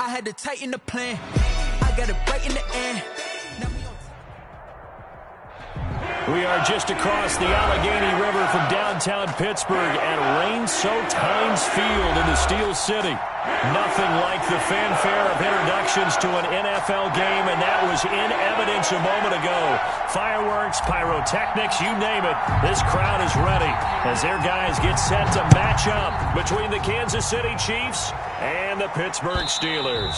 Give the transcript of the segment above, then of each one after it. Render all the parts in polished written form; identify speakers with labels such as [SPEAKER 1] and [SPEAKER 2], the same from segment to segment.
[SPEAKER 1] I had to tighten the plan. I got it right in the end.
[SPEAKER 2] We are just across the Allegheny River from downtown Pittsburgh at rain-soaked Heinz Field in the Steel City. Nothing like the fanfare of introductions to an NFL game, and that was in evidence a moment ago. Fireworks, pyrotechnics, you name it. This crowd is ready as their guys get set to match up between the Kansas City Chiefs and the Pittsburgh Steelers.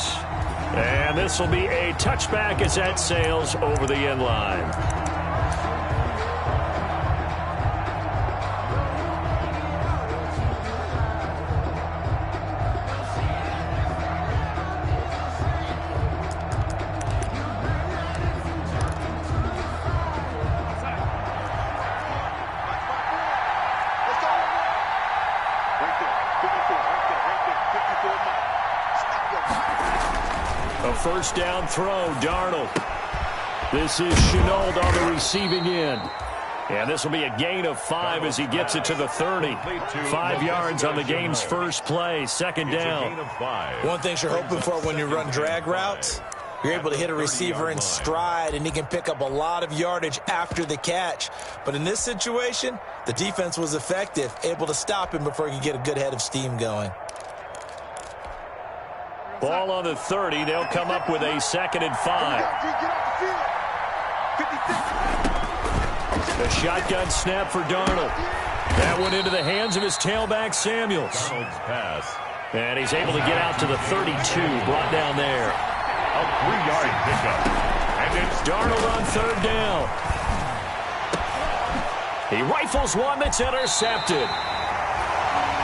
[SPEAKER 2] And this will be a touchback as that sails over the end line. First down throw, Darnold. This is Shenault on the receiving end. And this will be a gain of 5 as he gets it to the 30. 5 yards on the game's first play, second down.
[SPEAKER 3] One thing you're hoping for when you run drag routes, you're able to hit a receiver in stride, and he can pick up a lot of yardage after the catch. But in this situation, the defense was effective, able to stop him before he could get a good head of steam going.
[SPEAKER 2] Ball on the 30. They'll come up with a 2nd and 5. The shotgun snap for Darnold. That went into the hands of his tailback, Samuels.
[SPEAKER 4] Darnold's pass.
[SPEAKER 2] And he's able to get out to the 32, brought down there.
[SPEAKER 4] A 3-yard pickup. And it's
[SPEAKER 2] Darnold on 3rd down. He rifles one that's intercepted.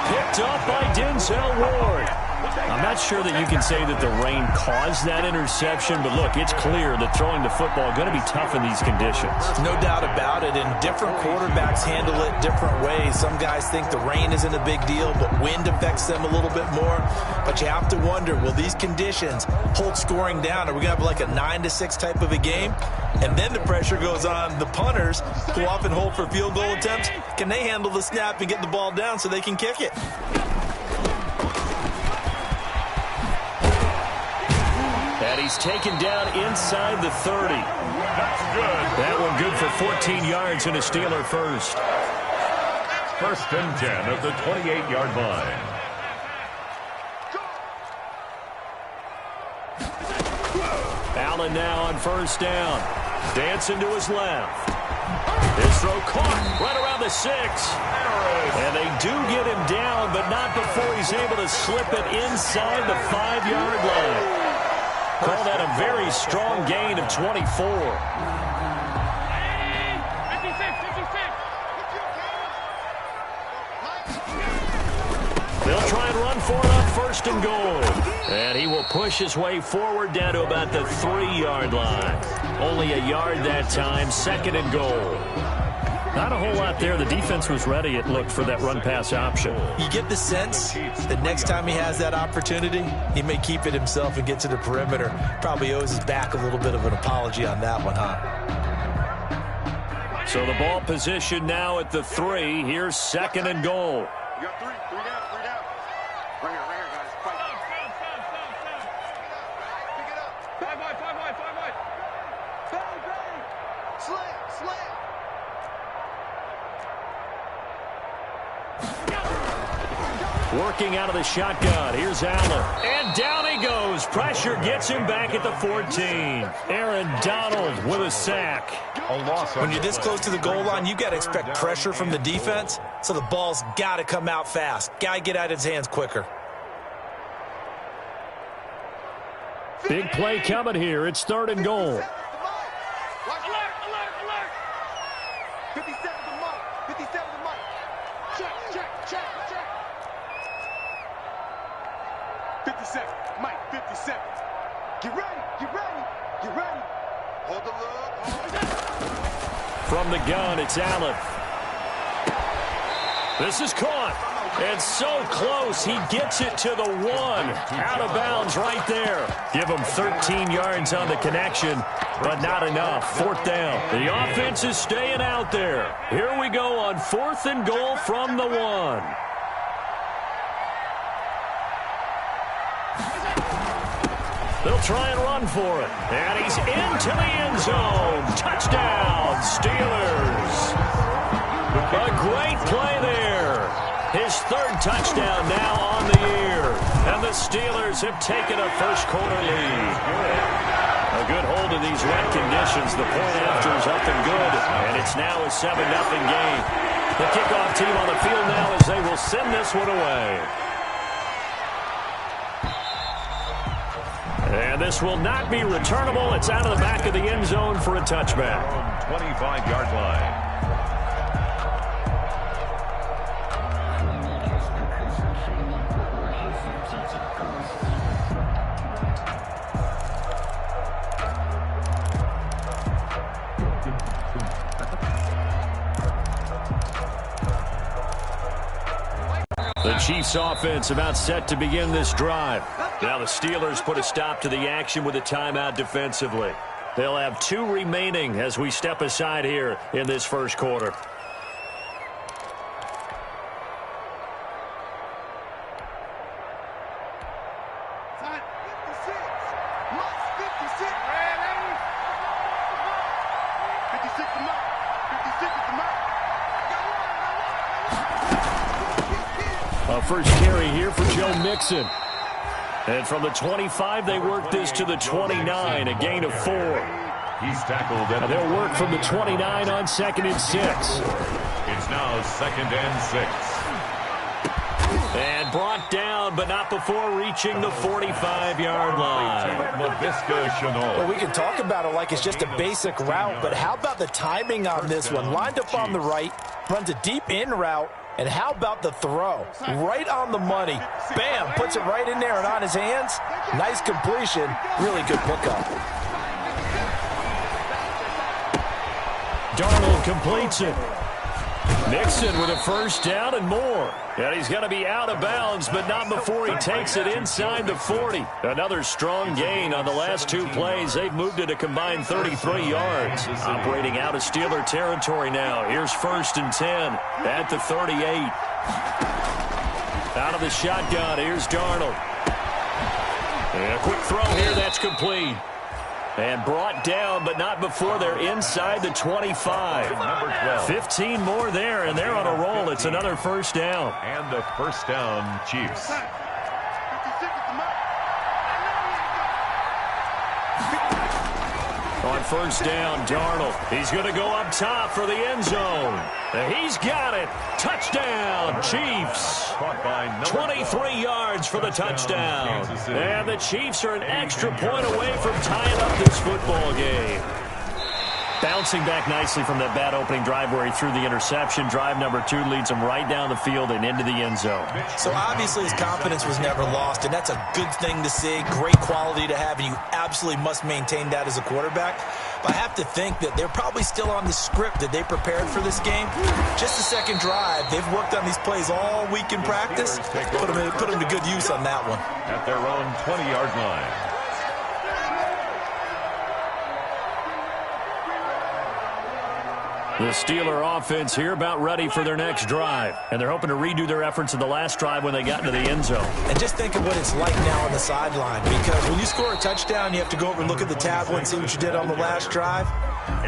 [SPEAKER 2] Picked up by Denzel Ward. I'm not sure that you can say that the rain caused that interception, but look, it's clear that throwing the football is going to be tough in these conditions.
[SPEAKER 3] No doubt about it, and different quarterbacks handle it different ways. Some guys think the rain isn't a big deal, but wind affects them a little bit more. But you have to wonder, will these conditions hold scoring down? Are we going to have like a 9-6 type of a game? And then the pressure goes on the punters, who often hold for field goal attempts. Can they handle the snap and get the ball down so they can kick it?
[SPEAKER 2] And he's taken down inside the 30.
[SPEAKER 4] That's good.
[SPEAKER 2] That one good for 14 yards and a Steeler first.
[SPEAKER 4] 1st and 10 at the 28-yard line.
[SPEAKER 2] Allen now on 1st down. Dancing to his left. This throw caught right around the 6. And they do get him down, but not before he's able to slip it inside the 5-yard line. Call that a very strong gain of 24. They'll try and run for it on 1st and goal. And he will push his way forward down to about the 3-yard line. Only a yard that time, 2nd and goal. Not a whole lot there. The defense was ready, it looked, for that run-pass option.
[SPEAKER 3] You get the sense that next time he has that opportunity, he may keep it himself and get to the perimeter. Probably owes his back a little bit of an apology on that one, huh?
[SPEAKER 2] So the ball position now at the 3. Here's 2nd and goal.
[SPEAKER 5] You got 3 down, 3 down. Right here, guys. Fight. Pick it up. 5 wide. Bang. Slam.
[SPEAKER 2] Working out of the shotgun. Here's Allen. And down he goes. Pressure gets him back at the 14. Aaron Donald with a sack.
[SPEAKER 4] A loss.
[SPEAKER 3] When you're this close to the goal line, you got to expect pressure from the defense, so the ball's got to come out fast. Got to get out of his hands quicker.
[SPEAKER 2] Big play coming here. It's 3rd and goal.
[SPEAKER 5] Alert. 57 to Mike. 57 to Mike. Check. 57. Mike, 57. Get ready. Hold the look.
[SPEAKER 2] From the gun, it's Allen. This is caught. And so close, he gets it to the 1. Out of bounds right there. Give him 13 yards on the connection, but not enough. 4th down. The offense is staying out there. Here we go on 4th and goal from the 1. They'll try and run for it. And he's into the end zone. Touchdown, Steelers. A great play there. His third touchdown now on the year. And the Steelers have taken a first-quarter lead. A good hold of these wet conditions. The point after is up and good. And it's now a 7-0 game. The kickoff team on the field now as they will send this one away. And this will not be returnable. It's out of the back of the end zone for a touchback.
[SPEAKER 4] 25-yard line.
[SPEAKER 2] The Chiefs offense about set to begin this drive. Now the Steelers put a stop to the action with a timeout defensively. They'll have 2 remaining as we step aside here in this first quarter.
[SPEAKER 5] Time 56. Lost 56. 56 is the mark. 56 is the mark.
[SPEAKER 2] A first carry here for Joe Mixon. And from the 25, they work this to the 29, a gain of 4.
[SPEAKER 4] He's tackled.
[SPEAKER 2] And they'll work from the 29 on 2nd and 6.
[SPEAKER 4] It's now 2nd and 6.
[SPEAKER 2] And brought down, but not before reaching the 45-yard line.
[SPEAKER 4] Laviska Shenault.
[SPEAKER 3] Well, we can talk about it like it's just a basic route, but how about the timing on this one? Lined up on the right, runs a deep in route, and how about the throw? Right on the money. Bam, puts it right in there and on his hands. Nice completion. Really good pickup.
[SPEAKER 2] Darnold completes it. Mixon with a first down and more. And he's going to be out of bounds, but not before he takes it inside the 40. Another strong gain on the last 2 plays. They've moved it a combined 33 yards. Operating out of Steeler territory now. Here's 1st and 10 at the 38. Out of the shotgun, here's Darnold. And a quick throw here, that's complete. And brought down, but not before they're inside the 25.
[SPEAKER 4] Number 12.
[SPEAKER 2] 15 more there, and they're on a roll. It's another first down.
[SPEAKER 4] And the first down, Chiefs.
[SPEAKER 5] 56 is the mark.
[SPEAKER 2] On first down, Darnold. He's going to go up top for the end zone. And he's got it. Touchdown, Chiefs. 23 yards for the touchdown. And the Chiefs are an extra point away from tying up this football game. Bouncing back nicely from that bad opening drive where he threw the interception. Drive number 2 leads him right down the field and into the end zone.
[SPEAKER 3] So obviously his confidence was never lost, and that's a good thing to see. Great quality to have, and you absolutely must maintain that as a quarterback. But I have to think that they're probably still on the script that they prepared for this game. Just the second drive. They've worked on these plays all week in practice. Put them to good use on that one.
[SPEAKER 4] At their own 20-yard line.
[SPEAKER 2] The Steeler offense here about ready for their next drive. And they're hoping to redo their efforts in the last drive when they got into the end zone.
[SPEAKER 3] And just think of what it's like now on the sideline. Because when you score a touchdown, you have to go over and look at the tablet and see what you did on the last drive.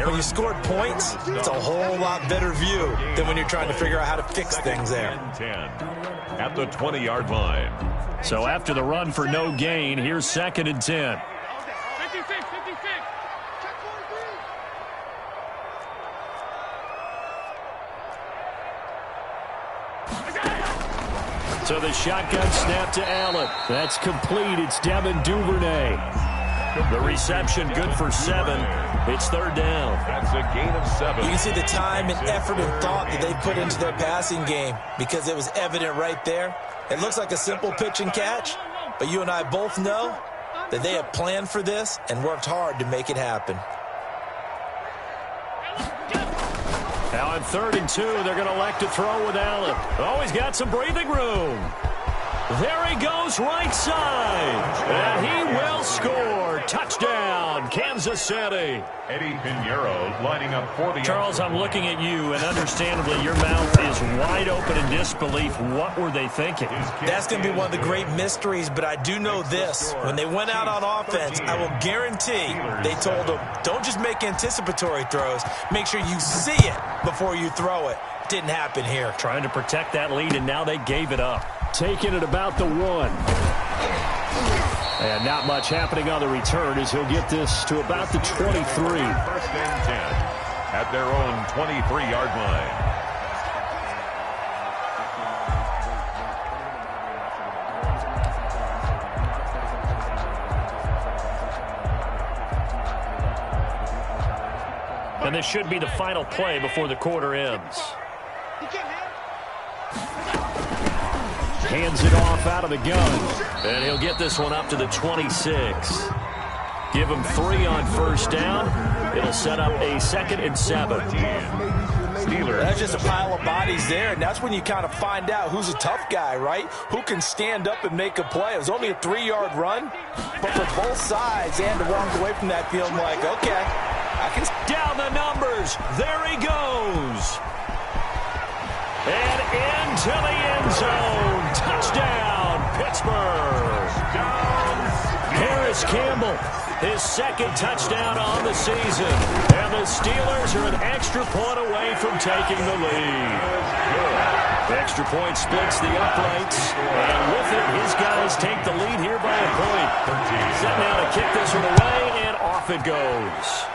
[SPEAKER 3] When you scored points, it's a whole lot better view than when you're trying to figure out how to fix things there.
[SPEAKER 4] 10 at the 20-yard line.
[SPEAKER 2] So after the run for no gain, here's 2nd and 10.
[SPEAKER 5] 56, 56. Check 43.
[SPEAKER 2] So the shotgun snap to Allen. That's complete. It's Devin Duvernay. The reception good for 7. It's 3rd down.
[SPEAKER 4] That's a gain of 7.
[SPEAKER 3] You can see the time and effort and thought that they put into their passing game because it was evident right there. It looks like a simple pitch and catch, but you and I both know that they have planned for this and worked hard to make it happen.
[SPEAKER 2] Now on 3rd and 2, they're going to elect to throw with Allen. Oh, he's got some breathing room. There he goes right side. And he will score. Touchdown, Kansas Kansas City.
[SPEAKER 4] Eddie Pinheiro lining up for the...
[SPEAKER 2] Charles, I'm looking at you, and understandably, your mouth is wide open in disbelief. What were they thinking?
[SPEAKER 3] That's going to be one of the great mysteries, but I do know this. When they went out on offense, I will guarantee they told them, don't just make anticipatory throws. Make sure you see it before you throw it. Didn't happen here.
[SPEAKER 2] Trying to protect that lead, and now they gave it up. Taking it about the 1. And not much happening on the return as he'll get this to about the 23.
[SPEAKER 4] 1st and 10 at their own 23-yard line.
[SPEAKER 2] And this should be the final play before the quarter ends. Hands it off out of the gun. And he'll get this one up to the 26. Give him 3 on 1st down. It'll set up a 2nd and 7.
[SPEAKER 4] Steelers.
[SPEAKER 3] That's just a pile of bodies there, and that's when you kind of find out who's a tough guy, right? Who can stand up and make a play. It was only a 3-yard run, but for both sides, they had to walk away from that feeling like, okay, I can...
[SPEAKER 2] Down the numbers. There he goes. And into the end zone. Touchdown, Pittsburgh. Harris Campbell, his 2nd touchdown on the season. And the Steelers are an extra point away from taking the lead. The extra point splits the uprights. And with it, his guys take the lead here by a point. Set now to kick this one away, and off it goes.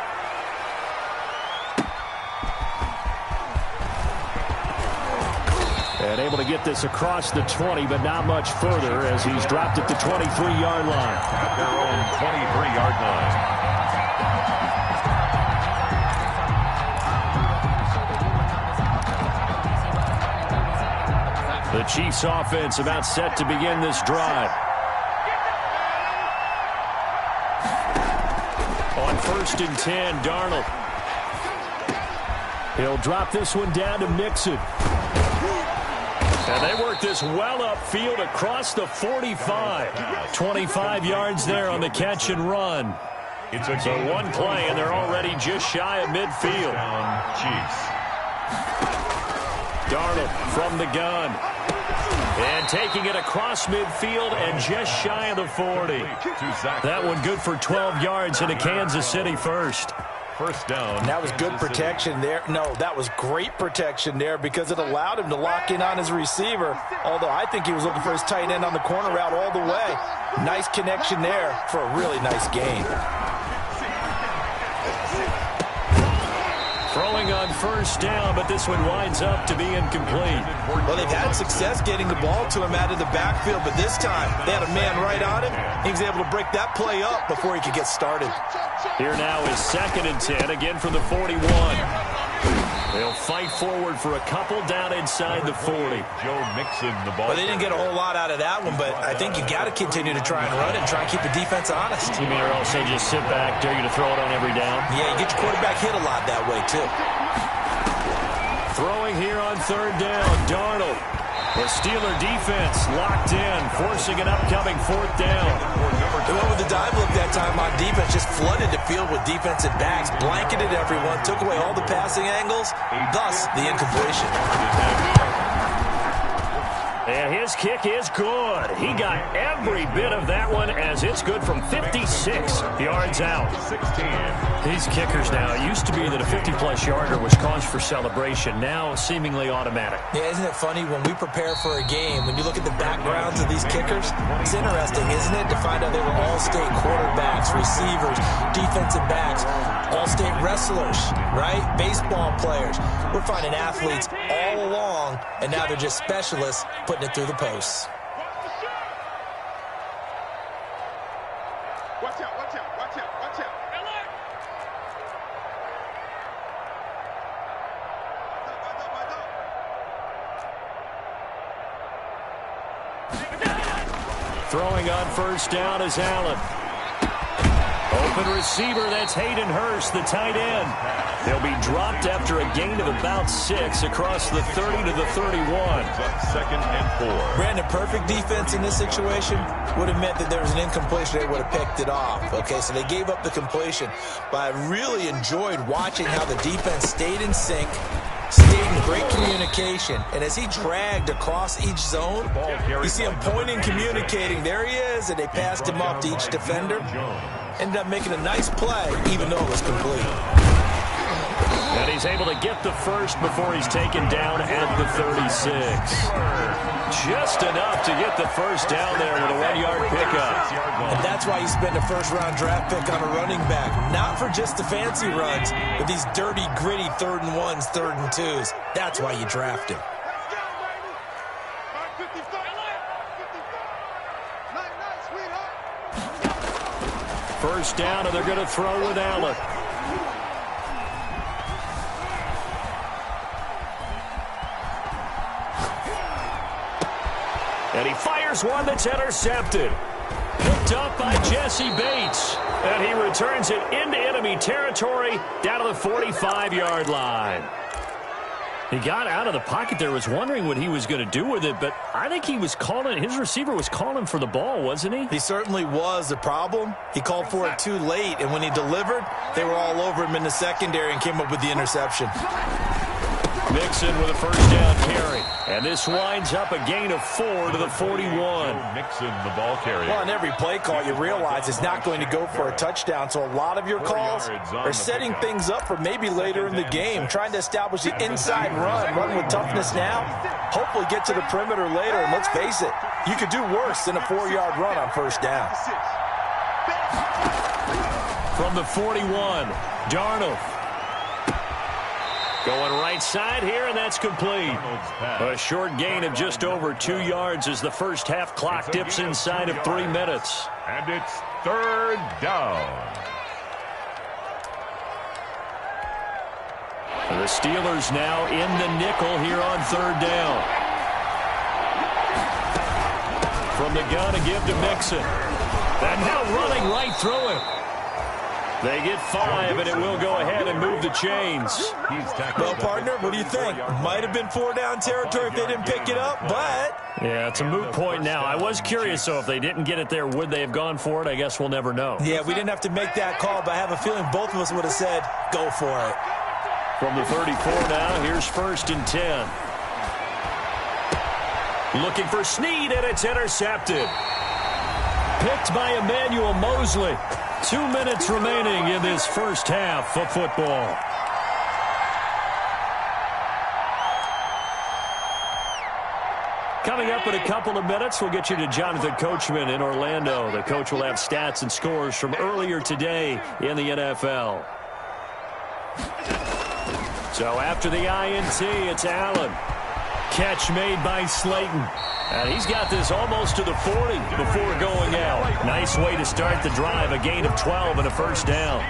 [SPEAKER 2] And able to get this across the 20, but not much further as he's dropped at the 23-yard line.
[SPEAKER 4] At their own 23-yard line.
[SPEAKER 2] The Chiefs offense about set to begin this drive. On 1st and 10, Darnold. He'll drop this one down to Mixon. And they work this well upfield across the 45. 25 yards there on the catch and run.
[SPEAKER 4] It's a
[SPEAKER 2] So one play, and they're already just shy of midfield.
[SPEAKER 4] Chiefs.
[SPEAKER 2] Darnold from the gun. And taking it across midfield and just shy of the 40. That one good for 12 yards in a Kansas City first.
[SPEAKER 4] 1st down.
[SPEAKER 3] And that was good protection there. No, that was great protection there because it allowed him to lock in on his receiver. Although I think he was looking for his tight end on the corner route all the way. Nice connection there for a really nice gain.
[SPEAKER 2] Throwing on 1st down, but this one winds up to be incomplete.
[SPEAKER 3] Well, they've had success getting the ball to him out of the backfield, but this time they had a man right on him. He was able to break that play up before he could get started.
[SPEAKER 2] Here now is 2nd and 10, again from the 41. They'll fight forward for a couple down inside the 40.
[SPEAKER 4] Joe Mixon, the ball.
[SPEAKER 3] Well, they didn't get a whole lot out of that one, but I think you got to continue to try and run it and try and keep the defense honest.
[SPEAKER 2] You mean, or also just sit back, dare you to throw it on every down?
[SPEAKER 3] Yeah, you get your quarterback hit a lot that way, too.
[SPEAKER 2] Throwing here on 3rd down, Darnold. The Steeler defense locked in, forcing an upcoming 4th down.
[SPEAKER 3] They went with the dime look that time on defense, just flooded the field with defensive backs, blanketed everyone, took away all the passing angles, thus the incompletion.
[SPEAKER 2] And his kick is good. He got every bit of that one as it's good from 56 yards out.
[SPEAKER 4] 16.
[SPEAKER 2] These kickers now, it used to be that a 50-plus yarder was cause for celebration. Now seemingly automatic.
[SPEAKER 3] Yeah, isn't it funny when we prepare for a game, when you look at the backgrounds of these kickers, it's interesting, isn't it, to find out they were all-state quarterbacks, receivers, defensive backs, all-state wrestlers, right? Baseball players. We're finding athletes all along, and now they're just specialists putting it through the posts.
[SPEAKER 5] Watch out, watch out, watch out, watch out.
[SPEAKER 2] Throwing on 1st down is Allen. Open receiver, that's Hayden Hurst, the tight end. He'll be dropped after a gain of about 6 across the 30 to the 31.
[SPEAKER 4] Second and 4.
[SPEAKER 3] Brandon, perfect defense in this situation would have meant that there was an incompletion. They would have picked it off. Okay, so they gave up the completion. But I really enjoyed watching how the defense stayed in sync, stayed in great communication, and as he dragged across each zone, you see him pointing, communicating. There he is, and they passed him off to each defender. Ended up making a nice play, even though it was complete.
[SPEAKER 2] And he's able to get the first before he's taken down at the 36. Just enough to get the first down there with a 1-yard pickup.
[SPEAKER 3] And that's why you spend a first-round draft pick on a running back. Not for just the fancy runs, but these dirty, gritty 3rd and 1s, 3rd and 2s. That's why you draft him.
[SPEAKER 2] First down, and they're going to throw with Allen. And he fires one that's intercepted. Picked up by Jesse Bates. And he returns it into enemy territory down to the 45-yard line. He got out of the pocket there, was wondering what he was going to do with it, but I think he was calling, his receiver was calling for the ball, wasn't he?
[SPEAKER 3] He certainly was. The problem, he called for it too late, and when he delivered, they were all over him in the secondary and came up with the interception.
[SPEAKER 2] Mixon with a first down carry. And this winds up a gain of 4 to the 41.
[SPEAKER 4] Mixon, the ball carrier.
[SPEAKER 3] Well, on every play call, you realize it's not going to go for a touchdown, so a lot of your calls are setting things up for maybe later in the game, trying to establish the inside run with toughness now, hopefully get to the perimeter later, and let's face it, you could do worse than a 4-yard run on first down.
[SPEAKER 2] From the 41, Darnold. Going right side here, and that's complete. A short gain of just over 2 yards as the first half clock dips inside of 3 minutes.
[SPEAKER 4] And it's 3rd down.
[SPEAKER 2] The Steelers now in the nickel here on 3rd down. From the gun, a give to Mixon. And now running right through it. They get 5, and it will go ahead and move the chains.
[SPEAKER 3] Well, partner, what do you think? Might have been 4-down territory if they didn't pick it up, but...
[SPEAKER 2] Yeah, it's a moot point now. I was curious, so if they didn't get it there, would they have gone for it? I guess we'll never know.
[SPEAKER 3] Yeah, we didn't have to make that call, but I have a feeling both of us would have said, go for it.
[SPEAKER 2] From the 34 now, here's 1st and 10. Looking for Snead, and it's intercepted. Picked by Emmanuel Mosley. 2 minutes remaining in this first half of football. Coming up in a couple of minutes, we'll get you to Jonathan Coachman in Orlando. The coach will have stats and scores from earlier today in the NFL. So after the INT, it's Allen. Catch made by Slayton. And he's got this almost to the 40 before going out. Nice way to start the drive. A gain of 12 and a first down.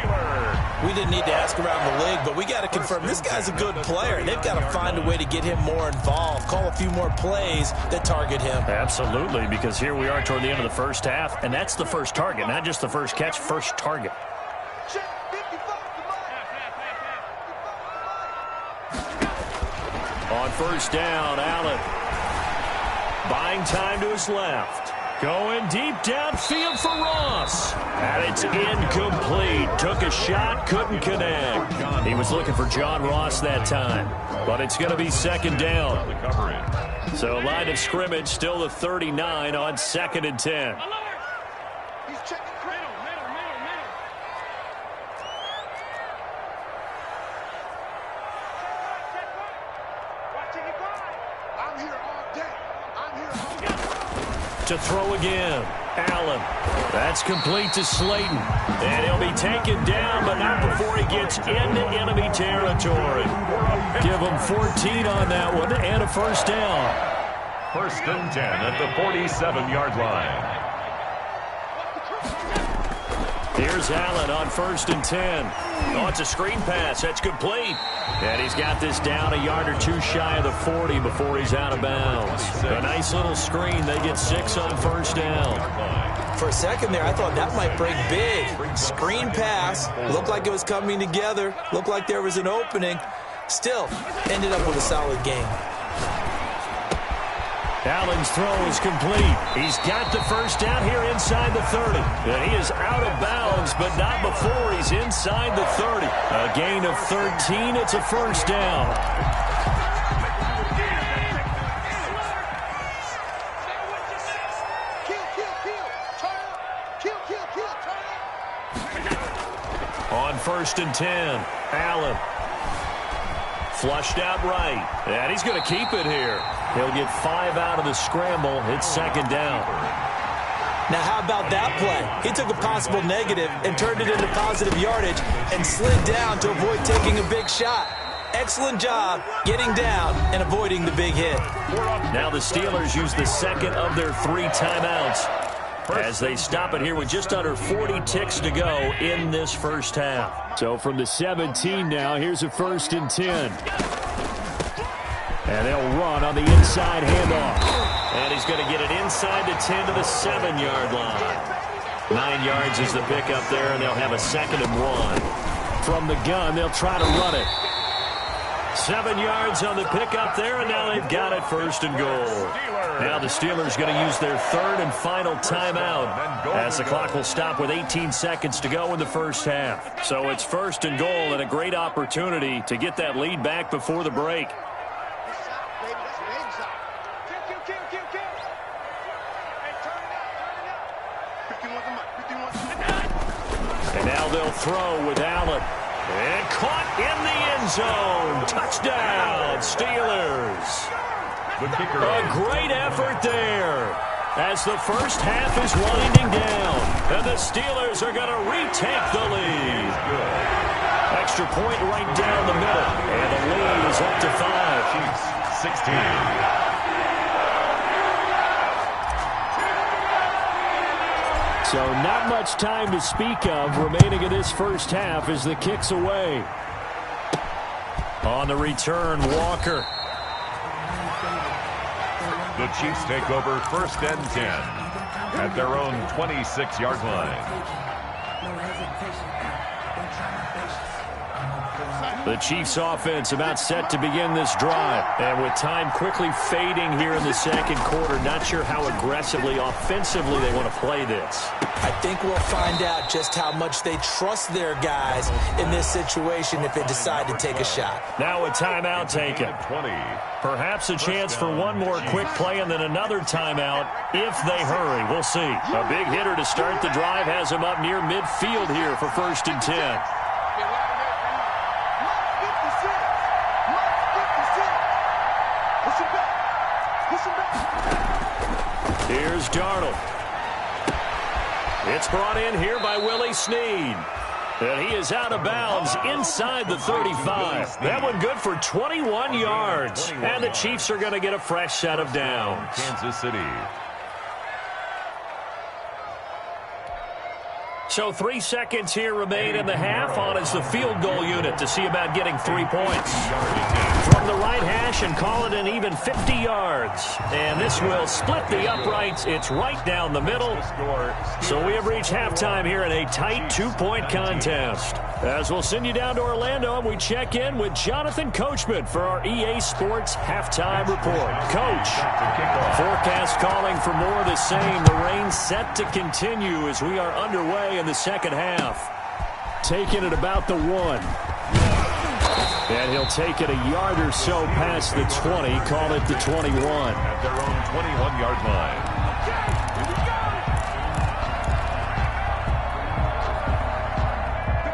[SPEAKER 3] We didn't need to ask around the league, but we got to confirm this guy's a good player. They've got to find a way to get him more involved, call a few more plays that target him.
[SPEAKER 2] Absolutely, because here we are toward the end of the first half, and that's the first target, not just the first catch, first target. On first down, Allen. Buying time to his left. Going deep downfield for Ross. And it's incomplete. Took a shot, couldn't connect. He was looking for John Ross that time. But it's going to be 2nd down. So line of scrimmage still the 39 on 2nd and 10. To throw again. Allen. That's complete to Slayton. And he'll be taken down, but not before he gets into enemy territory. Give him 14 on that one and a first down.
[SPEAKER 4] 1st and 10 at the 47-yard line.
[SPEAKER 2] Here's Allen on 1st and 10. Oh, it's a screen pass. That's complete. And he's got this down a yard or 2 shy of the 40 before he's out of bounds. A nice little screen. They get 6 on first down.
[SPEAKER 3] For a second there, I thought that might break big. Screen pass. Looked like it was coming together. Looked like there was an opening. Still, ended up with a solid game.
[SPEAKER 2] Allen's throw is complete. He's got the first down here inside the 30. And he is out of bounds, but not before he's inside the 30. A gain of 13. It's a first down. On 1st and 10, Allen. Flushed out right. And he's going to keep it here. He'll get 5 out of the scramble. It's 2nd down.
[SPEAKER 3] Now, how about that play? He took a possible negative and turned it into positive yardage and slid down to avoid taking a big shot. Excellent job getting down and avoiding the big hit.
[SPEAKER 2] Now the Steelers use the second of their 3 timeouts as they stop it here with just under 40 ticks to go in this first half. So from the 17 now, here's a 1st and 10. And they'll run on the inside handoff. And he's going to get it inside the 10 to the 7-yard line. 9 yards is the pickup there, and they'll have a 2nd and 1. From the gun, they'll try to run it. 7 yards on the pickup there, and now they've got it 1st and goal. Now the Steelers going to use their 3rd and final timeout as the clock will stop with 18 seconds to go in the first half. So it's 1st and goal and a great opportunity to get that lead back before the break. And now they'll throw with Allen. And caught in the end zone. Touchdown, Steelers. A great effort there as the first half is winding down. And the Steelers are going to retake the lead. Extra point right down the middle. And the lead is up to 5.
[SPEAKER 4] 16.
[SPEAKER 2] So not much time to speak of remaining in this first half as the kick's away. On the return, Walker.
[SPEAKER 4] The Chiefs take over 1st and 10 at their own 26-yard line.
[SPEAKER 2] The Chiefs offense about set to begin this drive. And with time quickly fading here in the second quarter, not sure how aggressively, offensively they want to play this.
[SPEAKER 3] I think we'll find out just how much they trust their guys in this situation if they decide to take a shot.
[SPEAKER 2] Now a timeout taken.
[SPEAKER 4] 20.
[SPEAKER 2] Perhaps a chance for one more quick play and then another timeout if they hurry. We'll see. A big hitter to start the drive has him up near midfield here for 1st and 10. Here's Darnold. It's brought in here by Willie Snead. And he is out of bounds inside the 35. That one good for 21 yards. And the Chiefs are going to get a fresh set of downs.
[SPEAKER 4] Kansas City.
[SPEAKER 2] So 3 seconds here remain in the half. On is the field goal unit to see about getting 3 points. From the right hash and call it an even 50 yards. And this will split the uprights. It's right down the middle. So we have reached halftime here in a tight 2-point contest. As we'll send you down to Orlando, and we check in with Jonathan Coachman for our EA Sports Halftime Report. Coach, forecast calling for more of the same. The rain set to continue as we are underway in the second half. Taking it about the 1. And he'll take it a yard or so past the 20, call it the 21.
[SPEAKER 4] At their own 21-yard line.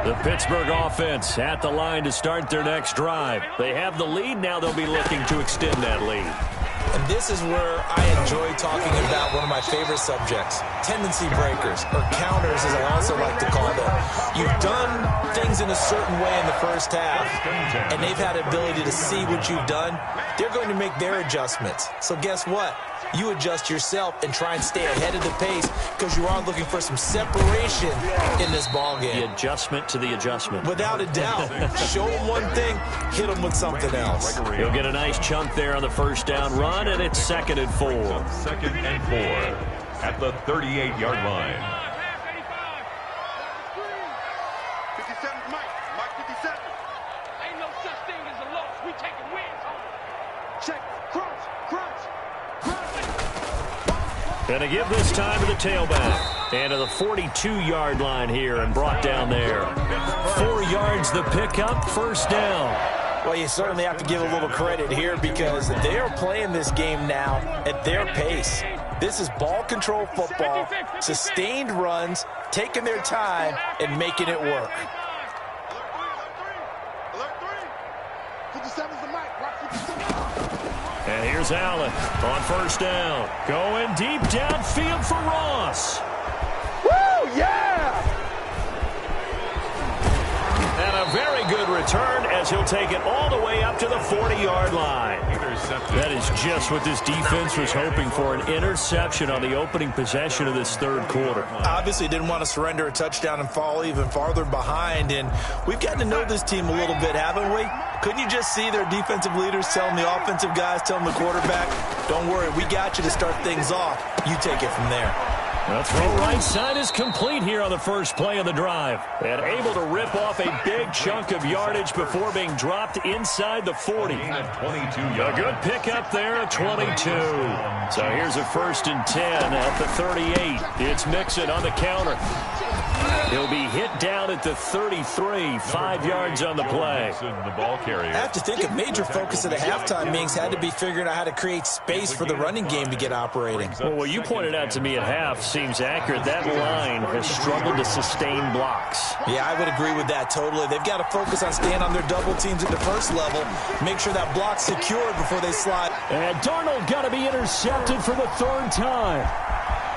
[SPEAKER 2] The Pittsburgh offense at the line to start their next drive. They have the lead. Now they'll be looking to extend that lead.
[SPEAKER 3] And this is where I enjoy talking about one of my favorite subjects, tendency breakers, or counters as I also like to call them. You've done things in a certain way in the first half, and they've had the ability to see what you've done. They're going to make their adjustments. So guess what? You adjust yourself and try and stay ahead of the pace because you are looking for some separation in this ballgame.
[SPEAKER 2] The adjustment to the adjustment.
[SPEAKER 3] Without a doubt. Show them one thing, hit them with something else.
[SPEAKER 2] He'll get a nice chunk there on the first down run, and it's 2nd and 4.
[SPEAKER 4] 2nd and 4. at the 38-yard line.
[SPEAKER 5] 57's Mike. Mike 57.
[SPEAKER 6] Ain't no such thing as a loss. We taking wins home.
[SPEAKER 5] Check. Crunch. Crunch. Crunch.
[SPEAKER 2] Going to give this time to the tailback. And to the 42-yard line here and brought down there. 4 yards the pickup, first down.
[SPEAKER 3] Well, you certainly have to give a little credit here because they are playing this game now at their pace. This is ball control football, sustained runs, taking their time, and making it work.
[SPEAKER 5] Alert 3. 57's the Mike. Rock 57.
[SPEAKER 2] And here's Allen on first down. Going deep downfield for Ross.
[SPEAKER 5] Woo, yeah!
[SPEAKER 2] And a very good return as he'll take it all the way up to the 40-yard line. That is just what this defense was hoping for, an interception on the opening possession of this third quarter.
[SPEAKER 3] Obviously didn't want to surrender a touchdown and fall even farther behind, and we've gotten to know this team a little bit, haven't we? Couldn't you just see their defensive leaders telling the offensive guys, telling the quarterback, don't worry, we got you to start things off. You take it from there.
[SPEAKER 2] The throw right side is complete here on the first play of the drive. And able to rip off a big chunk of yardage before being dropped inside the 40. A good pickup there at 22. So here's a 1st and 10 at the 38. It's Mixon on the counter. He'll be hit down at the 33, 5 yards on the play.
[SPEAKER 3] I have to think a major focus of the halftime meetings had to be figuring out how to create space for the running game to get operating.
[SPEAKER 2] Well, what you pointed out to me at half seems accurate. That line has struggled to sustain blocks.
[SPEAKER 3] Yeah, I would agree with that totally. They've got to focus on staying on their double teams at the first level, make sure that block's secured before they slide.
[SPEAKER 2] And Darnold got to be intercepted for the 3rd time.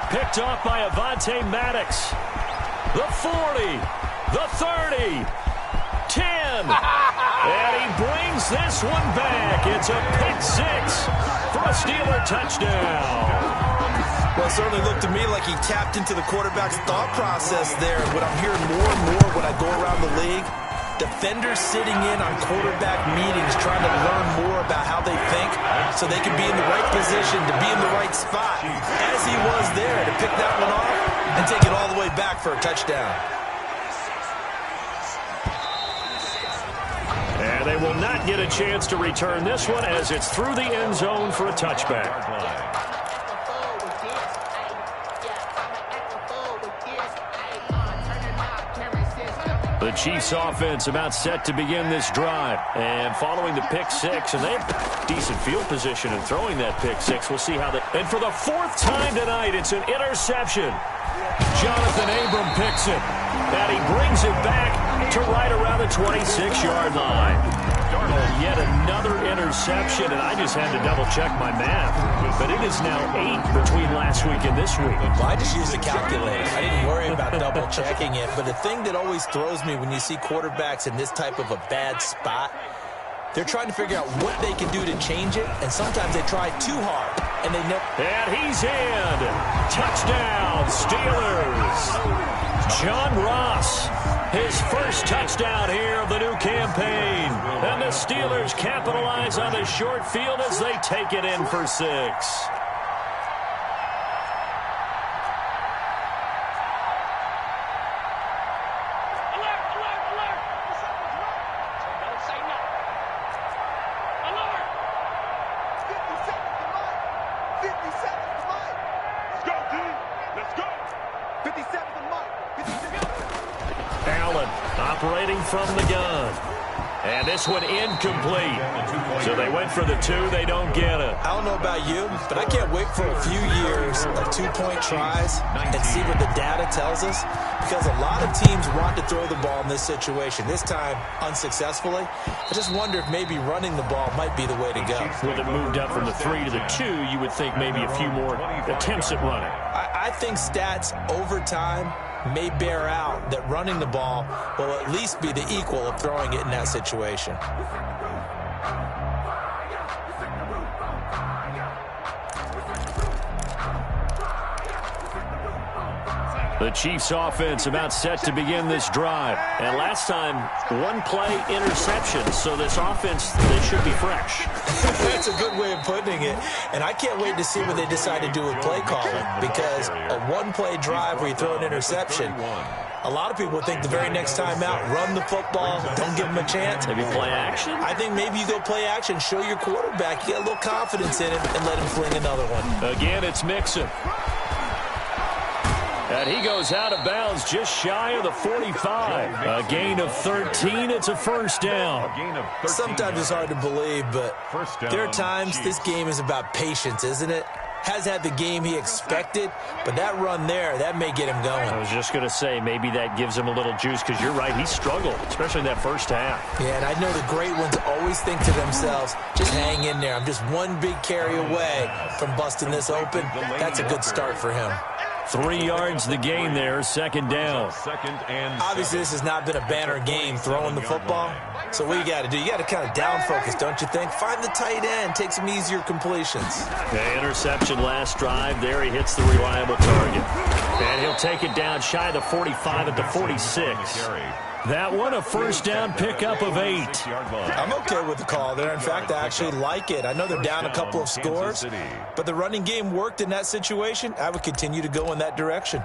[SPEAKER 2] Picked off by Avonte Maddox. The 40, the 30, 10, and he brings this one back. It's a pick 6 for a Steeler touchdown.
[SPEAKER 3] Well, it certainly looked to me like he tapped into the quarterback's thought process there. What I'm hearing more and more when I go around the league, defenders sitting in on quarterback meetings trying to learn more about how they think so they can be in the right position to be in the right spot, as he was there to pick that one off and take it all the way back for a touchdown.
[SPEAKER 2] And they will not get a chance to return this one as it's through the end zone for a touchback. The Chiefs offense about set to begin this drive. And following the pick 6, and they have decent field position in throwing that pick 6. We'll see how that. And for the 4th time tonight, it's an interception. Jonathan Abram picks it. And he brings it back to right around the 26-yard line. Yet another interception, and I just had to double-check my math. But it is now 8 between last week and this week.
[SPEAKER 3] Well, I just used a calculator. I didn't worry about double-checking it. But the thing that always throws me when you see quarterbacks in this type of a bad spot, they're trying to figure out what they can do to change it, and sometimes they try too hard, and they never.
[SPEAKER 2] And he's in. Touchdown, Steelers. John Ross, his first touchdown here of the new campaign. And the Steelers capitalize on the short field as they take it in for 6. Operating from the gun. And this one incomplete. So they went for the 2. They don't get it.
[SPEAKER 3] I don't know about you, but I can't wait for a few years of 2-point tries and see what the data tells us. Because a lot of teams want to throw the ball in this situation. This time, unsuccessfully. I just wonder if maybe running the ball might be the way to go.
[SPEAKER 2] With it moved up from the 3 to the 2, you would think maybe a few more attempts at running.
[SPEAKER 3] I think stats over time may bear out that running the ball will at least be the equal of throwing it in that situation.
[SPEAKER 2] The Chiefs offense about set to begin this drive.
[SPEAKER 7] And last time, one play interception. So this offense, they should be fresh.
[SPEAKER 3] That's a good way of putting it. And I can't wait to see what they decide to do with play calling. Because a one-play drive where you throw an interception, a lot of people think the very next time out, run the football, don't give them a chance.
[SPEAKER 7] Maybe play action?
[SPEAKER 3] I think maybe you go play action, show your quarterback, you get a little confidence in him, and let him fling another one.
[SPEAKER 2] Again, it's Mixon. And he goes out of bounds just shy of the 45. A gain of 13. It's a first down.
[SPEAKER 3] Sometimes it's hard to believe, but there are times this game is about patience, isn't it? Has had the game he expected, but that run there, that may get him going.
[SPEAKER 7] I was just going to say, maybe that gives him a little juice, because you're right, he struggled, especially in that first half.
[SPEAKER 3] Yeah, and I know the great ones always think to themselves, just hang in there. I'm just one big carry away from busting this open. That's a good start for him.
[SPEAKER 2] 3 yards the gain there, second down.
[SPEAKER 3] Obviously, this has not been a banner game throwing the football. So what you got to do, you got to kind of down focus, don't you think? Find the tight end, take some easier completions.
[SPEAKER 7] Okay, interception last drive. There he hits the reliable target. And he'll take it down shy of the 45 at the 46.
[SPEAKER 2] That one a first down pickup of 8.
[SPEAKER 3] I'm okay with the call there. In fact, I actually like it. I know they're down a couple of scores, but the running game worked in that situation. I would continue to go in that direction.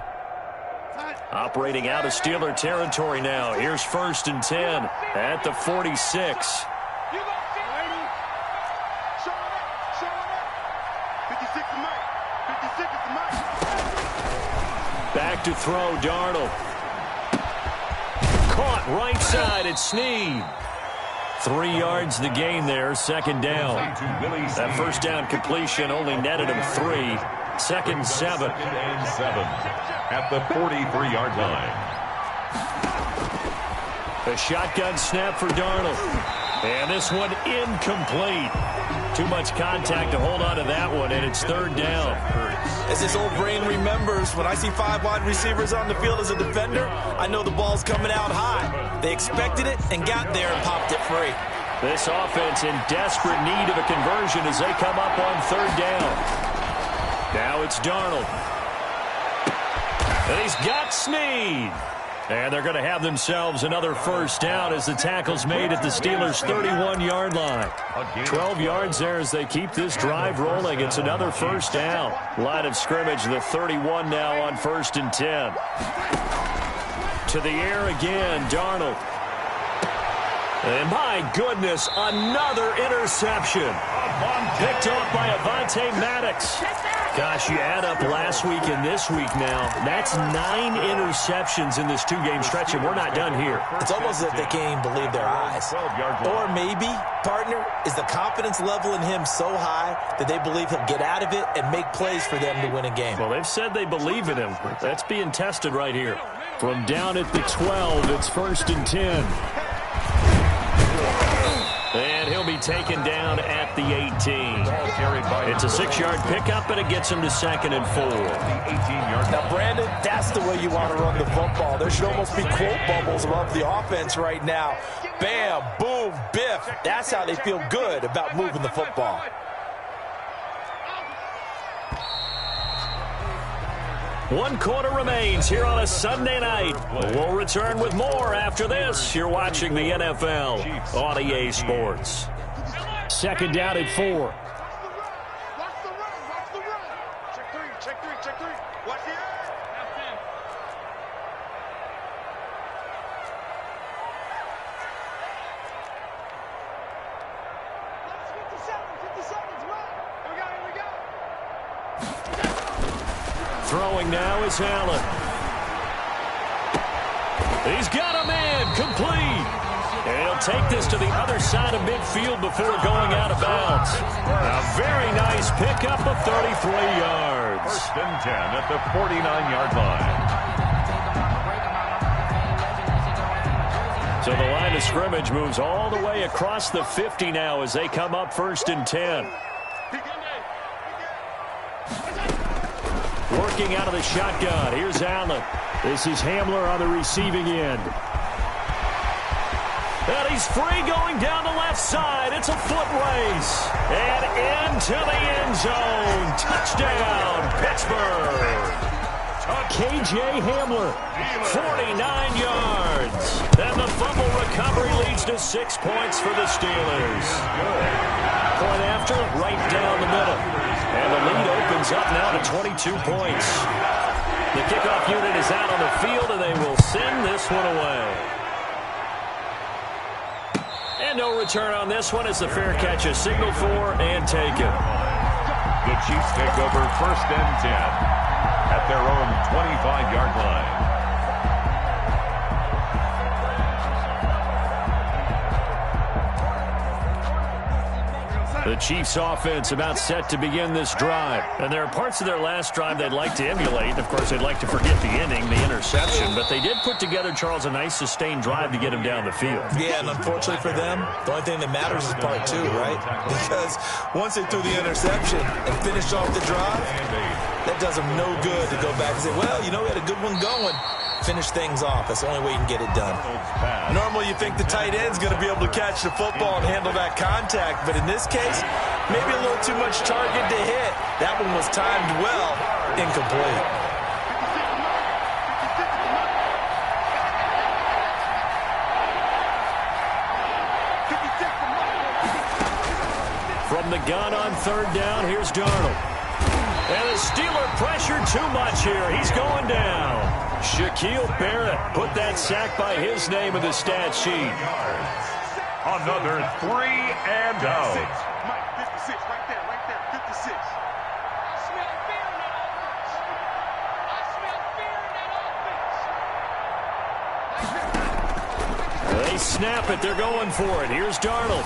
[SPEAKER 2] Operating out of Steeler territory now. Here's 1st and 10 at the 46. Back to throw, Darnold. Caught right side at Snead. 3 yards the gain there, second down. That first down completion only netted him 3. 2nd and 7.
[SPEAKER 4] At the 43-yard line.
[SPEAKER 2] A shotgun snap for Darnold. And this one incomplete. Too much contact to hold on to that one, and it's 3rd down.
[SPEAKER 3] As his old brain remembers, when I see 5 wide receivers on the field as a defender, I know the ball's coming out high. They expected it and got there and popped it free.
[SPEAKER 2] This offense in desperate need of a conversion as they come up on 3rd down. Now it's Darnold. And he's got Snead. And they're going to have themselves another first down as the tackle's made at the Steelers' 31-yard line. 12 yards there as they keep this drive rolling. It's another first down. Line of scrimmage, the 31 now on 1st and 10. To the air again, Darnold. And my goodness, another interception. Picked off by Avonte Maddox. Gosh, you add up last week and this week now. That's 9 interceptions in this 2-game stretch, and we're not done here.
[SPEAKER 3] It's almost as if they can't even believe their eyes. Or maybe, partner, is the confidence level in him so high that they believe he'll get out of it and make plays for them to win a game.
[SPEAKER 2] Well, they've said they believe in him. That's being tested right here. From down at the 12, it's 1st and 10. And he'll be taken down at the 18. It's a 6-yard pickup, and it gets him to 2nd and 4.
[SPEAKER 3] Now, Brandon, that's the way you want to run the football. There should almost be quote bubbles above the offense right now. Bam, boom, biff. That's how they feel good about moving the football.
[SPEAKER 2] One quarter remains here on a Sunday night. We'll return with more after this. You're watching the NFL on EA Sports. 2nd down at 4.
[SPEAKER 5] Watch the run. Check three. Watch the air.
[SPEAKER 2] Throwing now is Allen. He's got a man, complete. And he'll take this to the other side of midfield before going out of bounds. A very nice pickup of 33 yards.
[SPEAKER 4] 1st and 10 at the 49-yard line.
[SPEAKER 2] So the line of scrimmage moves all the way across the 50 now as they come up 1st and 10. Working out of the shotgun. Here's Allen. This is Hamler on the receiving end. And he's free going down the left side. It's a foot race. And into the end zone. Touchdown, Pittsburgh. K.J. Hamler, 49 yards. And the fumble recovery leads to 6 points for the Steelers. Point after, right down the middle. And the lead opens up now to 22 points. The kickoff unit is out on the field, and they will send this one away. And no return on this one as the fair catch is signaled for and taken.
[SPEAKER 4] The Chiefs take over 1st and 10 at their own 25-yard line.
[SPEAKER 2] The Chiefs offense about set to begin this drive. And there are parts of their last drive they'd like to emulate. Of course, they'd like to forget the inning, the interception. But they did put together, Charles, a nice sustained drive to get him down the field.
[SPEAKER 3] Yeah, and unfortunately for them, the only thing that matters is part 2, right? Because once they threw the interception and finished off the drive, that does them no good to go back and say, well, you know, we had a good one going. Finish things off. That's the only way you can get it done. Normally you think the tight end's going to be able to catch the football and handle that contact, but in this case, maybe a little too much target to hit. That one was timed well, incomplete.
[SPEAKER 2] From the gun on 3rd down, here's Darnold. And the Steeler pressure too much here. He's going down. Shaquille Barrett put that sack by his name in the stat sheet.
[SPEAKER 4] Another 3 and out.
[SPEAKER 5] Mike, 56, right there, 56.
[SPEAKER 6] I smell fear in that offense. I smell fear in that offense.
[SPEAKER 2] They snap it. They're going for it. Here's Darnold.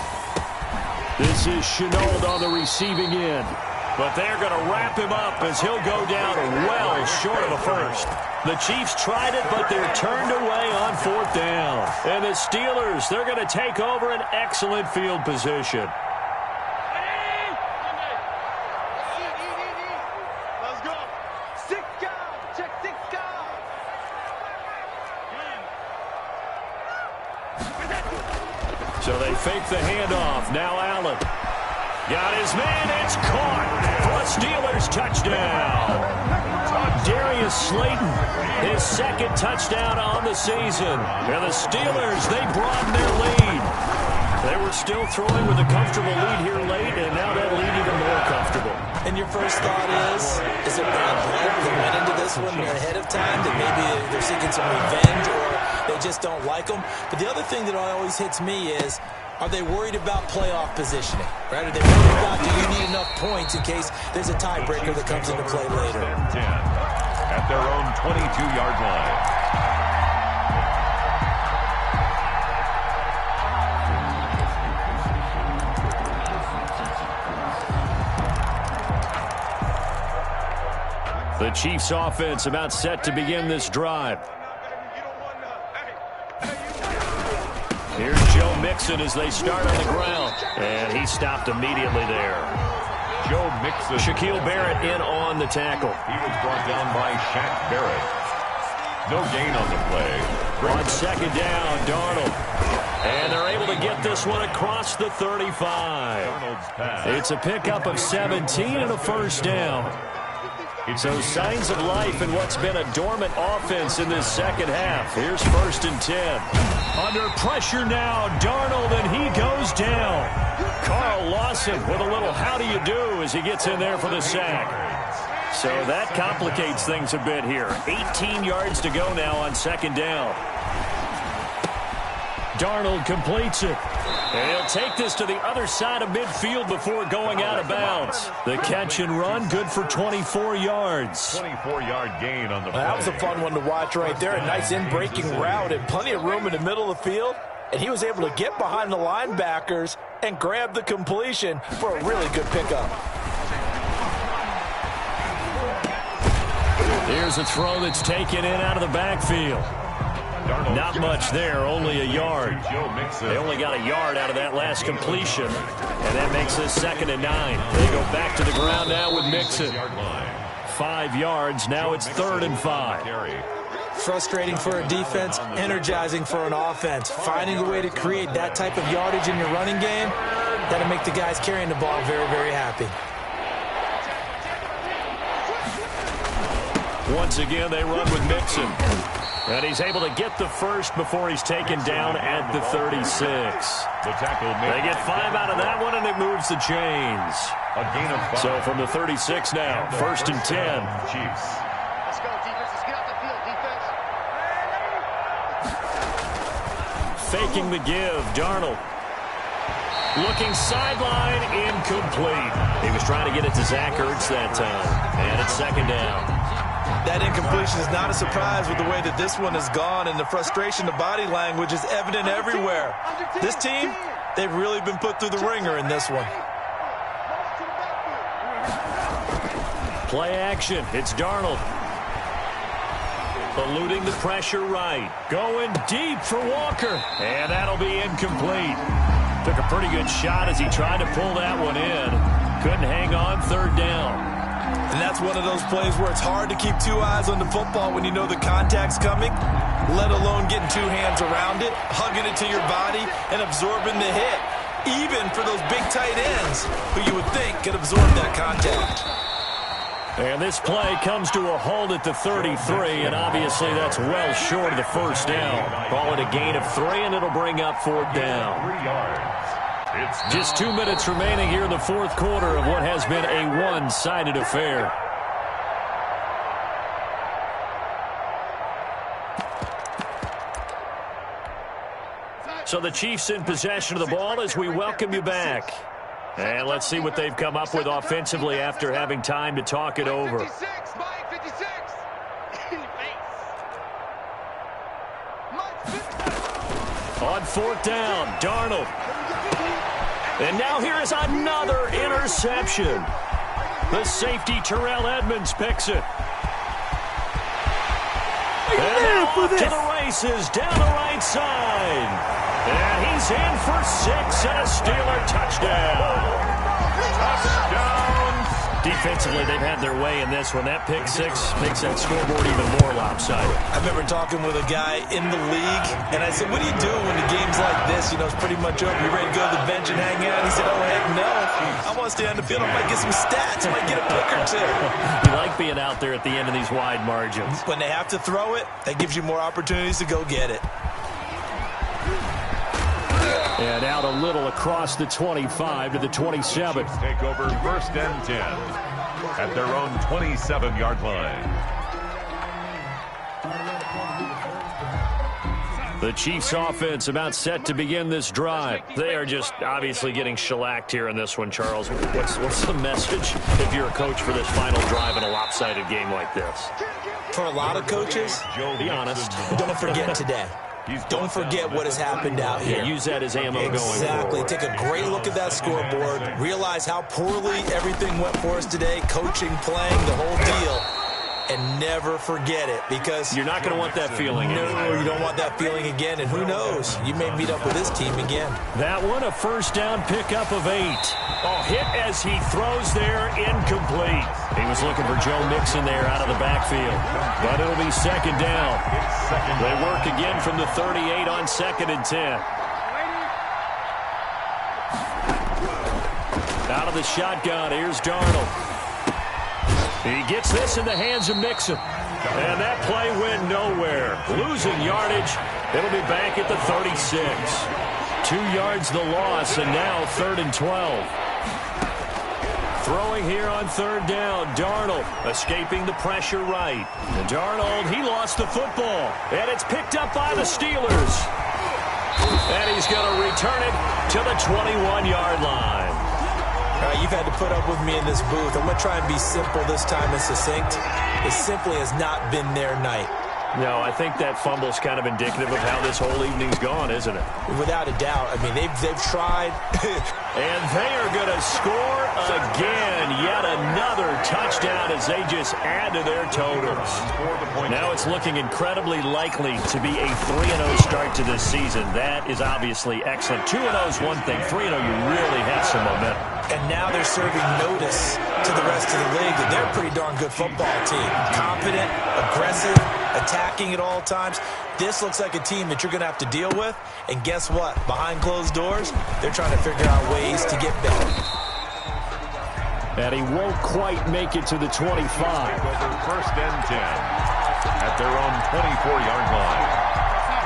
[SPEAKER 2] This is Shenault on the receiving end. But they're going to wrap him up as he'll go down well short of a first. The Chiefs tried it, but they're turned away on 4th down. And the Steelers, they're going to take over an excellent field position.
[SPEAKER 5] Let's go. 6 guys. Check 6 guys.
[SPEAKER 2] So they fake the handoff. Now Allen. Got his man. It's caught for a Steelers touchdown. Darius Slayton, his 2nd touchdown on the season. And the Steelers, they broaden their lead. They were still throwing with a comfortable lead here late, and now that lead even more comfortable.
[SPEAKER 3] And your first thought is it bad blood that went into this one ahead of time, that maybe they're seeking some revenge or they just don't like them? But the other thing that always hits me is, are they worried about playoff positioning? Right? Are they worried about, do you need enough points in case there's a tiebreaker that comes into play later?
[SPEAKER 4] 10 at their own 22-yard line.
[SPEAKER 2] The Chiefs offense about set to begin this drive. Here's Joe Mixon as they start on the ground. And he stopped immediately there.
[SPEAKER 4] Joe Mixon.
[SPEAKER 2] Shaquille Barrett in on the tackle.
[SPEAKER 4] He was brought down by Shaq Barrett. No gain on the play.
[SPEAKER 2] On 2nd down, Darnold. And they're able to get this one across the 35. It's a pickup of 17 and a 1st down. So signs of life in what's been a dormant offense in this 2nd half. Here's 1st and 10. Under pressure now, Darnold, and he goes down. Carl Lawson with a little how do you do as he gets in there for the sack. So that complicates things a bit here. 18 yards to go now on 2nd down. Darnold completes it. And he'll take this to the other side of midfield before going out of bounds. The catch and run, good for 24 yards.
[SPEAKER 4] 24-yard gain on the play.
[SPEAKER 3] That was a fun one to watch right there. A nice in-breaking route and plenty of room in the middle of the field. And he was able to get behind the linebackers and grab the completion for a really good pickup.
[SPEAKER 2] Here's a throw that's taken in out of the backfield. Not much there, only a yard. They only got a yard out of that last completion, and that makes this 2nd and 9. They go back to the ground now with Mixon. 5 yards, now it's 3rd and 5.
[SPEAKER 3] Frustrating for a defense, energizing for an offense. Finding a way to create that type of yardage in your running game, that'll make the guys carrying the ball very, very happy.
[SPEAKER 2] Once again, they run with Mixon. And he's able to get the first before he's taken down at the 36.
[SPEAKER 4] The tackle
[SPEAKER 2] They get 5 out of that one, and it moves the chains.
[SPEAKER 4] A gain of 5.
[SPEAKER 2] So from the 36 now, 1st and 10.
[SPEAKER 4] Chiefs.
[SPEAKER 5] Let's go, defense. Let's get out the field, defense.
[SPEAKER 2] Faking the give, Darnold. Looking sideline, incomplete. He was trying to get it to Zach Ertz that time. And it's 2nd down.
[SPEAKER 3] That incompletion is not a surprise with the way that this one has gone, and the frustration, the body language is evident everywhere. This team, they've really been put through the ringer in this one.
[SPEAKER 2] Play action. It's Darnold. Eluding the pressure right. Going deep for Walker. And that'll be incomplete. Took a pretty good shot as he tried to pull that one in. Couldn't hang on, 3rd down.
[SPEAKER 3] And that's one of those plays where it's hard to keep 2 eyes on the football when you know the contact's coming, let alone getting 2 hands around it, hugging it to your body, and absorbing the hit, even for those big tight ends who you would think could absorb that contact.
[SPEAKER 2] And this play comes to a halt at the 33, and obviously that's well short of the 1st down. Call it a gain of 3, and it'll bring up 4th down.
[SPEAKER 4] 3 yards.
[SPEAKER 2] Just 2 minutes remaining here in the 4th quarter of what has been a one-sided affair. So the Chiefs in possession of the ball as we welcome you back. And let's see what they've come up with offensively after having time to talk it over.
[SPEAKER 5] 56, Mike, 56.
[SPEAKER 2] On 4th down, Darnold. And now here is another interception. The safety, Terrell Edmonds, picks it. And now off to the races, down the right side. And he's in for 6 and a Steeler touchdown. Touchdown. Defensively, they've had their way in this one. That pick 6 makes that scoreboard even more lopsided.
[SPEAKER 3] I remember talking with a guy in the league, and I said, what do you do when the game's like this? You know, it's pretty much over. You ready to go to the bench and hang out? He said, oh, heck no. I want to stay on the field. I might get some stats. I might get a pick or 2.
[SPEAKER 2] You like being out there at the end of these wide margins.
[SPEAKER 3] When they have to throw it, that gives you more opportunities to go get it.
[SPEAKER 2] And out a little across the 25 to the 27.
[SPEAKER 4] Take over 1st and 10 at their own 27-yard line.
[SPEAKER 2] The Chiefs offense about set to begin this drive. They are just obviously getting shellacked here in this one, Charles. What's the message if you're a coach for this final drive in a lopsided game like this?
[SPEAKER 3] For a lot of coaches,
[SPEAKER 2] Be honest.
[SPEAKER 3] don't forget today. Don't forget what has happened out here.
[SPEAKER 2] Yeah, use that as ammo going
[SPEAKER 3] Exactly.
[SPEAKER 2] forward.
[SPEAKER 3] Take a great look at that scoreboard. Realize how poorly everything went for us today. Coaching, playing, the whole deal. And never forget it, because
[SPEAKER 2] You're not going to want that feeling
[SPEAKER 3] no,
[SPEAKER 2] anymore.
[SPEAKER 3] you don't want that feeling again. And who knows? You may meet up with this team again.
[SPEAKER 2] That one, a 1st down pickup of 8. Oh, hit as he throws there, incomplete. He was looking for Joe Mixon there out of the backfield. But it'll be 2nd down. They work again from the 38 on 2nd and 10. Out of the shotgun, here's Darnold. He gets this in the hands of Mixon. And that play went nowhere. Losing yardage. It'll be back at the 36. 2 yards the loss, and now 3rd and 12. Throwing here on 3rd down, Darnold escaping the pressure right. And Darnold, he lost the football. And it's picked up by the Steelers. And he's going to return it to the 21-yard line.
[SPEAKER 3] All right, you've had to put up with me in this booth. I'm going to try and be simple this time and succinct. It simply has not been their night.
[SPEAKER 2] No, I think that fumble's kind of indicative of how this whole evening's gone, isn't it?
[SPEAKER 3] Without a doubt. I mean, they've tried.
[SPEAKER 2] And they are going to score again. Yet another touchdown as they just add to their totals. Now it's looking incredibly likely to be a 3-0 start to this season. That is obviously excellent. 2-0 is one thing. 3-0, you really have some momentum.
[SPEAKER 3] And now they're serving notice to the rest of the league that they're a pretty darn good football team. Confident, aggressive, attacking at all times. This looks like a team that you're going to have to deal with. And guess what? Behind closed doors, they're trying to figure out ways to get better.
[SPEAKER 2] And he won't quite make it to the 25.
[SPEAKER 4] Over first and 10 at their own 24-yard line.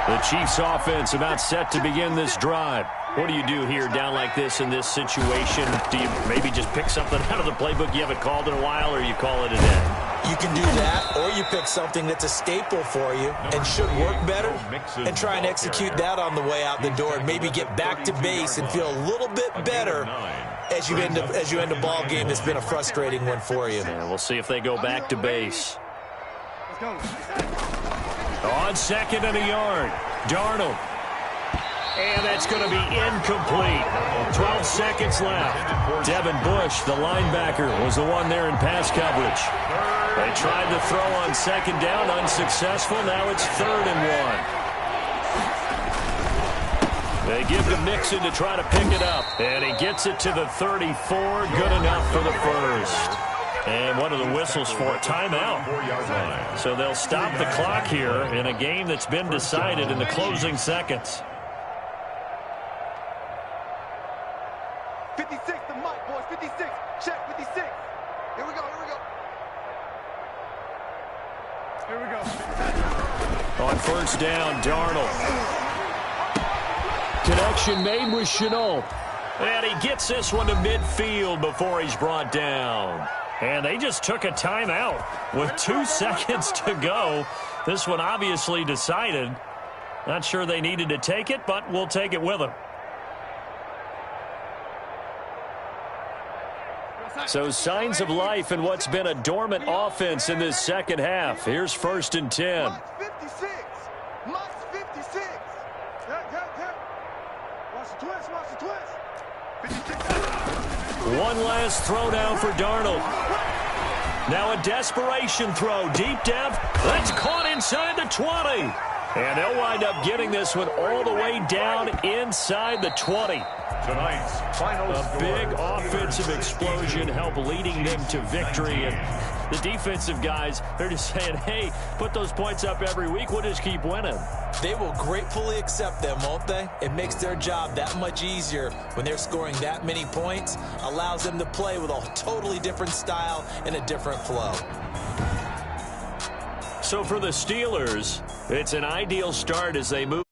[SPEAKER 2] The Chiefs offense about set to begin this drive. What do you do here down like this in this situation? Do you maybe just pick something out of the playbook you haven't called in a while, or you call it a day?
[SPEAKER 3] You can do that, or you pick something that's a staple for you and should work better and try and execute that on the way out the door and maybe get back to base and feel a little bit better as you end a ball game that's been a frustrating one for you.
[SPEAKER 2] Yeah, we'll see if they go back to base. On second and a yard, Darnold. And that's going to be incomplete. 12 seconds left. Devin Bush, the linebacker, was the one there in pass coverage. They tried to throw on second down, unsuccessful. Now it's 3rd and 1. They give to Mixon to try to pick it up. And he gets it to the 34. Good enough for the first. And what are the whistles for? Timeout. So they'll stop the clock here in a game that's been decided in the closing seconds.
[SPEAKER 5] 56, the mic, boys. 56. Check, 56. Here we go, here we go. Here we go.
[SPEAKER 2] On first down, Darnold. Connection made with Shenault. And he gets this one to midfield before he's brought down. And they just took a timeout with 2 seconds to go. This one obviously decided. Not sure they needed to take it, but we'll take it with them. So signs of life in what's been a dormant offense in this second half. Here's 1st and 10.
[SPEAKER 5] Mike's 56. Mike's 56. Watch the twist, watch the twist. 56.
[SPEAKER 2] One last throw down for Darnold. Now a desperation throw. Deep depth. That's caught inside the 20. And they'll wind up getting this one all the way down inside the 20.
[SPEAKER 4] Tonight's final
[SPEAKER 2] A big offensive explosion helped leading them to victory. And the defensive guys, they're just saying, hey, put those points up every week. We'll just keep winning.
[SPEAKER 3] They will gratefully accept them, won't they? It makes their job that much easier when they're scoring that many points. Allows them to play with a totally different style and a different flow.
[SPEAKER 2] So for the Steelers, it's an ideal start as they move.